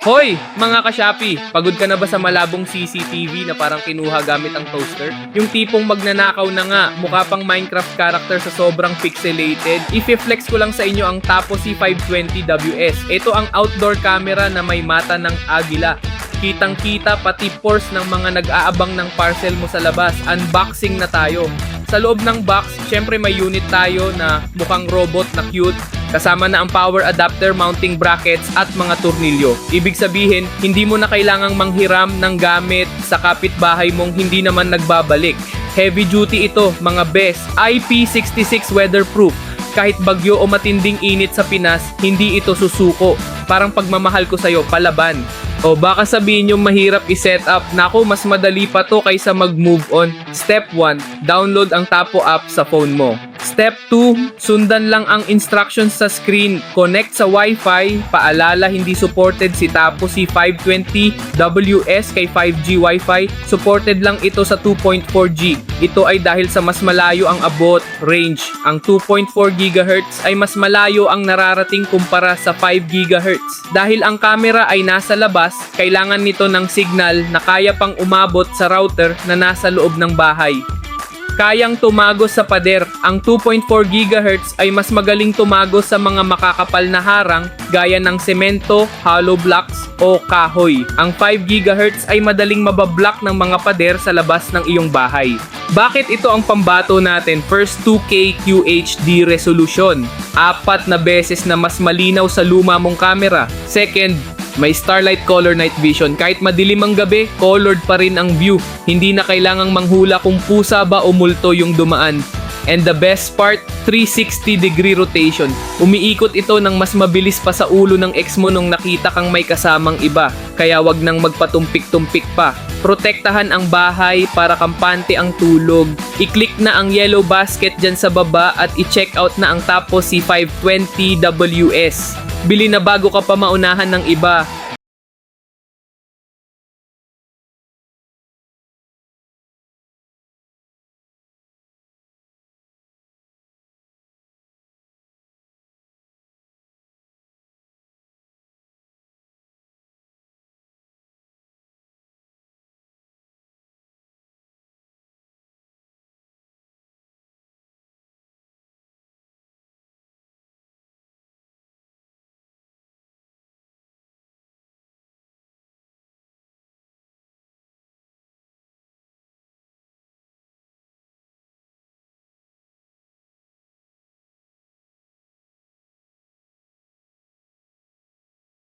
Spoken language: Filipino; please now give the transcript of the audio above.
Hoy, mga ka-Shopee! Pagod ka na ba sa malabong CCTV na parang kinuha gamit ang toaster? Yung tipong magnanakaw na nga, mukha pang Minecraft character sa sobrang pixelated? I-flex ko lang sa inyo ang Tapo C520WS. Ito ang outdoor camera na may mata ng agila. Kitang-kita pati pores ng mga nag-aabang ng parcel mo sa labas. Unboxing na tayo. Sa loob ng box, syempre may unit tayo na mukhang robot na cute. Kasama na ang power adapter, mounting brackets at mga turnilyo. Ibig sabihin, hindi mo na kailangang manghiram ng gamit sa kapitbahay mong hindi naman nagbabalik. Heavy duty ito, mga best. IP66 weatherproof. Kahit bagyo o matinding init sa Pinas, hindi ito susuko. Parang pagmamahal ko sa'yo, palaban. O baka sabihin nyo mahirap i-set up. Naku, mas madali pa to kaysa mag-move on. Step 1, download ang Tapo app sa phone mo. Step 2, sundan lang ang instructions sa screen. Connect sa Wi-Fi. Paalala, hindi supported si Tapo C520WS kay 5G Wi-Fi. Supported lang ito sa 2.4G. Ito ay dahil sa mas malayo ang abot, range. Ang 2.4 GHz ay mas malayo ang nararating kumpara sa 5 GHz. Dahil ang camera ay nasa labas, kailangan nito ng signal na kaya pang umabot sa router na nasa loob ng bahay. Kayang tumagos sa pader. Ang 2.4 GHz ay mas magaling tumagos sa mga makakapal na harang gaya ng semento, hollow blocks o kahoy. Ang 5 GHz ay madaling mabablock ng mga pader sa labas ng iyong bahay. Bakit ito ang pambato natin? First, 2K QHD resolution. 4 na beses na mas malinaw sa luma mong camera. Second, may Starlight Color Night Vision. Kahit madilim ang gabi, colored pa rin ang view. Hindi na kailangang manghula kung pusa ba o multo yung dumaan. And the best part, 360-degree rotation. Umiikot ito ng mas mabilis pa sa ulo ng ex mo nung nakita kang may kasamang iba. Kaya wag nang magpatumpik-tumpik pa. Protektahan ang bahay para kampante ang tulog. I-click na ang yellow basket dyan sa baba at i-check out na ang Tapo C520WS. Bili na bago ka pa maunahan ng iba.